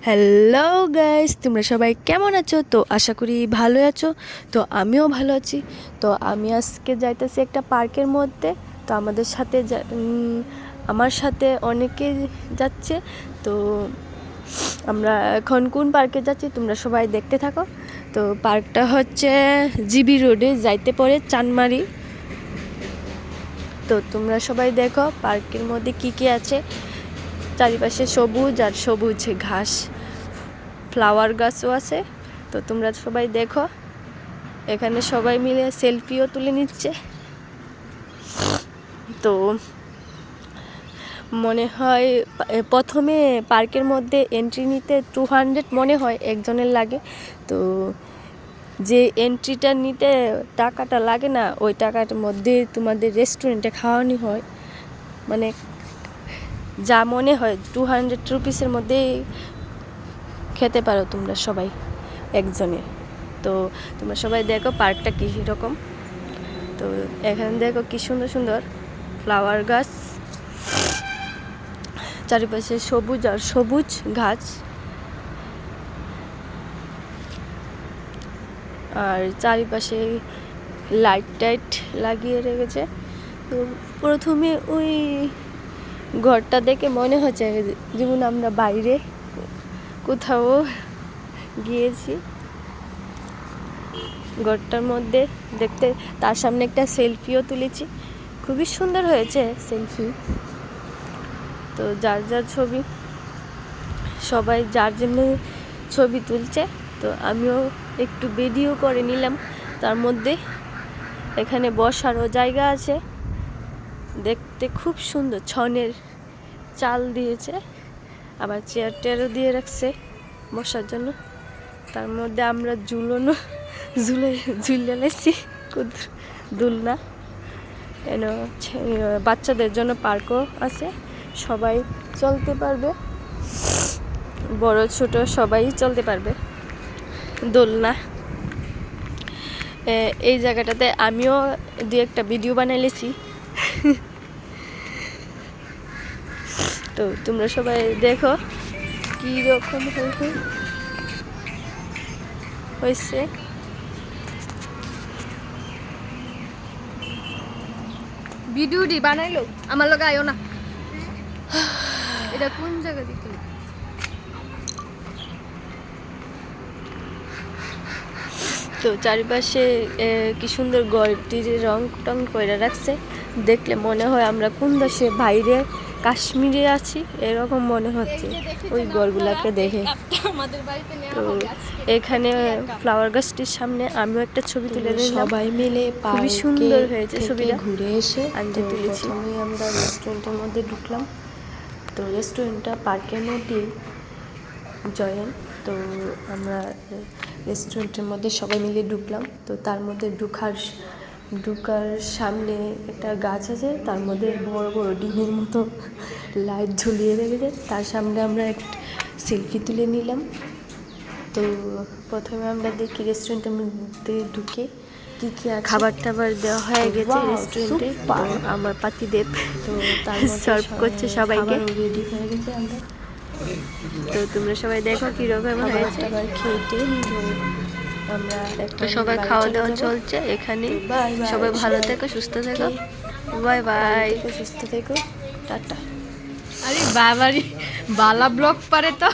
Hello guys, তোমরা সবাই কেমন আছো? তো আশা করি ভালো আছো। তো আমিও ভালো আছি। তো আমি আজকে যাইতেছি একটা পার্কের মধ্যে। তো আমার সাথে অনেকে যাচ্ছে। তো আমরা এখন কোন পার্কে যাচ্ছি তোমরা সবাই দেখতে থাকো। তো পার্কটা হচ্ছে জিবি রোডে যাইতে পড়ে চানমারি। তো তোমরা সবাই দেখো পার্কের মধ্যে কি আছে। চারিপাশে সবুজ আর সবুজ ঘাস, ফ্লাওয়ার গাছও আছে। তো তোমরা সবাই দেখো, এখানে সবাই মিলে সেলফিও তুলে নিচ্ছে। তো মনে হয় প্রথমে পার্কের মধ্যে এন্ট্রি নিতে 200 মনে হয় একজনের লাগে। তো যে এন্ট্রিটা নিতে টাকাটা লাগে না, ওই টাকাটার মধ্যে তোমাদের রেস্টুরেন্টে খাওয়ানো হয়। মানে যা মনে হয় 200 রুপিসের মধ্যে খেতে পারো তোমরা সবাই একজনের। তো তোমরা সবাই দেখো পার্কটা কী রকম। তো এখানে দেখো কি সুন্দর সুন্দর ফ্লাওয়ার গাছ, চারিপাশে সবুজ আর সবুজ ঘাস, আর চারিপাশে লাইট টাইট লাগিয়ে রেখেছে। তো প্রথমে ওই ঘরটা দেখে মনে হচ্ছে যেমন আমরা বাইরে কোথাও গিয়েছি। ঘরটার মধ্যে দেখতে, তার সামনে একটা সেলফিও তুলেছি, খুবই সুন্দর হয়েছে সেলফি। তো যার যার ছবি, সবাই যার জন্য ছবি তুলছে। তো আমিও একটু ভিডিও করে নিলাম। তার মধ্যে এখানে বসারও জায়গা আছে, দেখতে খুব সুন্দর। ছনের চাল দিয়েছে, আবার চেয়ার টেয়ারও দিয়ে রাখছে বসার জন্য। তার মধ্যে আমরা ঝুলেছি দুলনা। কেন বাচ্চাদের জন্য পার্কও আছে, সবাই চলতে পারবে, বড় ছোট সবাই চলতে পারবে দোলনা। এই জায়গাটাতে আমিও দু একটা ভিডিও বানাইলেছি। তো তোমরা সবাই দেখো কি রকম হয়েছে। ভিডিওটি বানাইলো আমার লগে আয়ো না। এটা কোন জায়গা দেখলি? তো চারিপাশে কি সুন্দর ঘরটির রং টং করে রাখছে, দেখলে মনে হয় আমরা কোন দেশে বাইরে কাশ্মীরে আছি এরকম মনে হচ্ছে ওই ঘরগুলাকে দেখে। তো এখানে ফ্লাওয়ার গাছটির সামনে আমিও একটা ছবি তুলে নিলাম। সবাই মিলে খুবই সুন্দর হয়েছে ছবিটা, ঘুরে এসে আমি তুলেছি। প্রথমেই আমরা রেস্টুরেন্টের মধ্যে ঢুকলাম। তো রেস্টুরেন্টটা পার্কের মধ্যেই জয়েন। তো আমরা রেস্টুরেন্টের মধ্যে সবাই মিলে ঢুকলাম। তো তার মধ্যে ঢুকার সামনে একটা গাছ আছে, তার মধ্যে বড় বড় ডিমের মতো লাইট ঝুলিয়ে রেখেছে। তার সামনে আমরা একটা সেলফি তুলে নিলাম। তো প্রথমে আমরা দেখি রেস্টুরেন্টের মধ্যে ঢুকে কি খাবার টাবার দেওয়া হয়ে গেছে রেস্টুরেন্টে। আমার পাতিদেব তো তার সার্ভ করছে সবাইকে। রেডি হয়ে গেছে আমরা। তো তোমরা সবাই দেখো কিরকম হয়েছে। খাবার খেতে আমরা তো সবাই খাওয়া দাওয়া চলছে এখানে। সবাই ভালো থেকো, সুস্থ থেকো, বাই বাই। সুস্থ থেকো, টাটা। আরে বাবারি বালা ব্লগ পারে তো।